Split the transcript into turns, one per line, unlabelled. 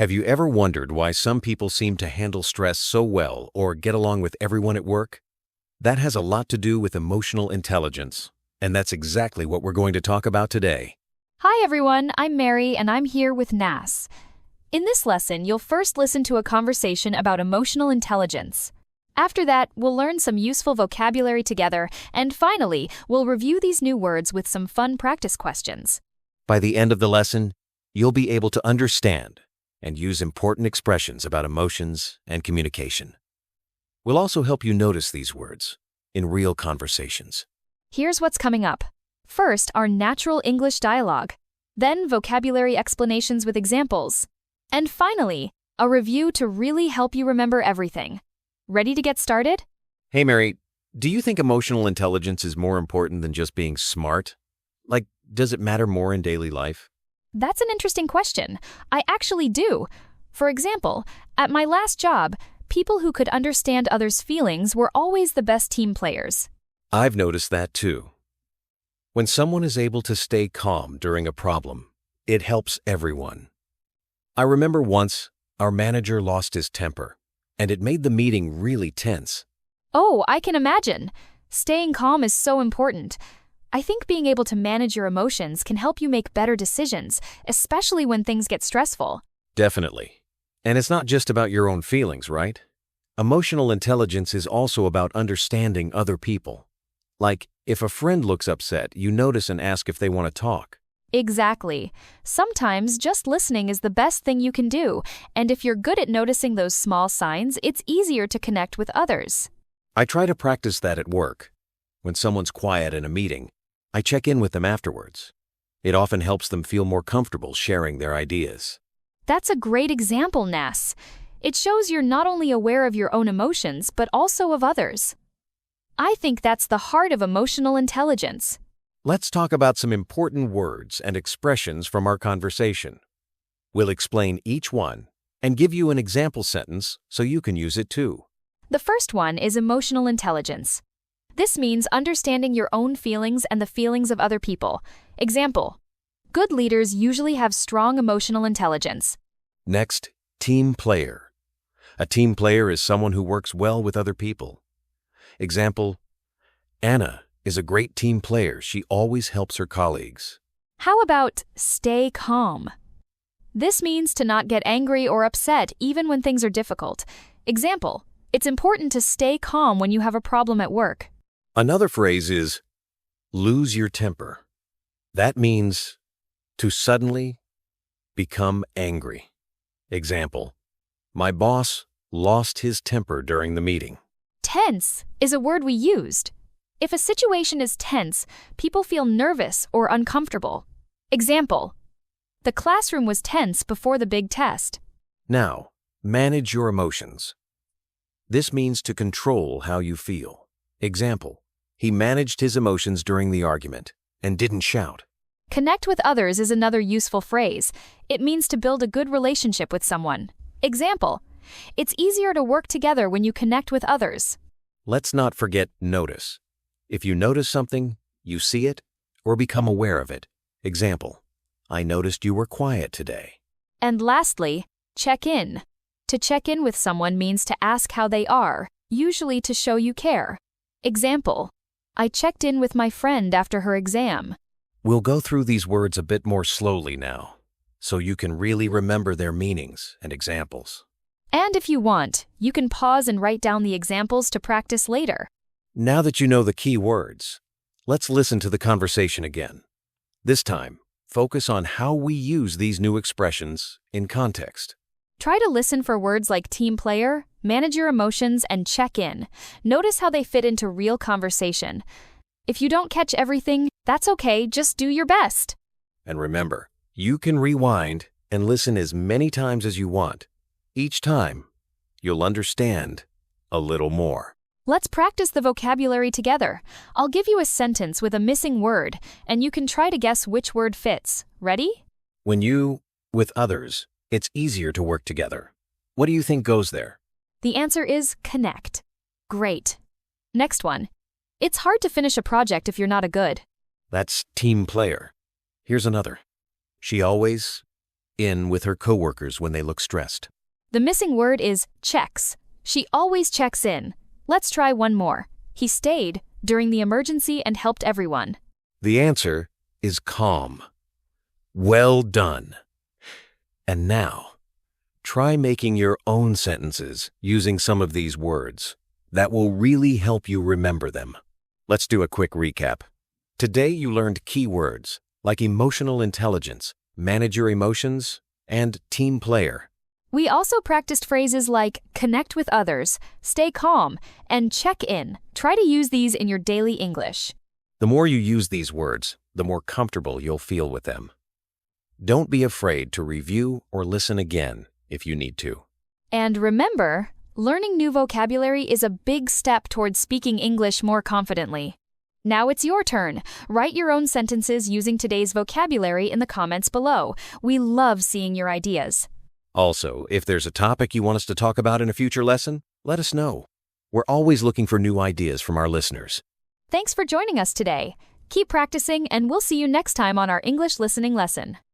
Have you ever wondered why some people seem to handle stress so well or get along with everyone at work? That has a lot to do with emotional intelligence, and that's exactly what we're going to talk about today.
Hi everyone, I'm Mary and I'm here with Nas. In this lesson, you'll first listen to a conversation about emotional intelligence. After that, we'll learn some useful vocabulary together, and finally, we'll review these new words with some fun practice questions.
By the end of the lesson, you'll be able to understand and use important expressions about emotions and communication. We'll also help you notice these words in real conversations.
Here's what's coming up. First, our natural English dialogue. Then, vocabulary explanations with examples. And finally, a review to really help you remember everything. Ready to get started?
Hey Mary, do you think emotional intelligence is more important than just being smart? Like, does it matter more in daily life?
That's an interesting question. I actually do. For example, at my last job, people who could understand others' feelings were always the best team players.
I've noticed that too. When someone is able to stay calm during a problem, it helps everyone. I remember once our manager lost his temper, and it made the meeting really tense.
Oh, I can imagine. Staying calm is so important. I think being able to manage your emotions can help you make better decisions, especially when things get stressful.
Definitely. And it's not just about your own feelings, right? Emotional intelligence is also about understanding other people. Like, if a friend looks upset, you notice and ask if they want to talk.
Exactly. Sometimes just listening is the best thing you can do, and if you're good at noticing those small signs, it's easier to connect with others.
I try to practice that at work. When someone's quiet in a meeting, I check in with them afterwards. It often helps them feel more comfortable sharing their ideas.
That's a great example, Nas. It shows you're not only aware of your own emotions, but also of others. I think that's the heart of emotional intelligence.
Let's talk about some important words and expressions from our conversation. We'll explain each one and give you an example sentence so you can use it too.
The first one is emotional intelligence. This means understanding your own feelings and the feelings of other people. Example: good leaders usually have strong emotional intelligence.
Next, team player. A team player is someone who works well with other people. Example: Anna is a great team player. She always helps her colleagues.
How about stay calm? This means to not get angry or upset even when things are difficult. Example: it's important to stay calm when you have a problem at work.
Another phrase is lose your temper. That means to suddenly become angry. Example: my boss lost his temper during the meeting.
Tense is a word we used. If a situation is tense, people feel nervous or uncomfortable. Example: the classroom was tense before the big test.
Now, manage your emotions. This means to control how you feel. Example: he managed his emotions during the argument and didn't shout.
Connect with others is another useful phrase. It means to build a good relationship with someone. Example: it's easier to work together when you connect with others.
Let's not forget notice. If you notice something, you see it or become aware of it. Example: I noticed you were quiet today.
And lastly, check in. To check in with someone means to ask how they are, usually to show you care. Example: I checked in with my friend after her exam.
We'll go through these words a bit more slowly now, so you can really remember their meanings and examples.
And if you want, you can pause and write down the examples to practice later.
Now that you know the key words, let's listen to the conversation again. This time, focus on how we use these new expressions in context.
Try to listen for words like team player, manage your emotions, and check in. Notice how they fit into real conversation. If you don't catch everything, that's okay, just do your best.
And remember, you can rewind and listen as many times as you want. Each time, you'll understand a little more.
Let's practice the vocabulary together. I'll give you a sentence with a missing word, and you can try to guess which word fits. Ready?
When you, with others, it's easier to work together. What do you think goes there?
The answer is connect. Great. Next one. It's hard to finish a project if you're not a good.
That's team player. Here's another. She always in with her coworkers when they look stressed.
The missing word is checks. She always checks in. Let's try one more. He stayed during the emergency and helped everyone.
The answer is calm. Well done. And now, try making your own sentences using some of these words. That will really help you remember them. Let's do a quick recap. Today you learned key words like emotional intelligence, manage your emotions, and team player.
We also practiced phrases like connect with others, stay calm, and check in. Try to use these in your daily English.
The more you use these words, the more comfortable you'll feel with them. Don't be afraid to review or listen again if you need to.
And remember, learning new vocabulary is a big step towards speaking English more confidently. Now it's your turn. Write your own sentences using today's vocabulary in the comments below. We love seeing your ideas.
Also, if there's a topic you want us to talk about in a future lesson, let us know. We're always looking for new ideas from our listeners.
Thanks for joining us today. Keep practicing, and we'll see you next time on our English listening lesson.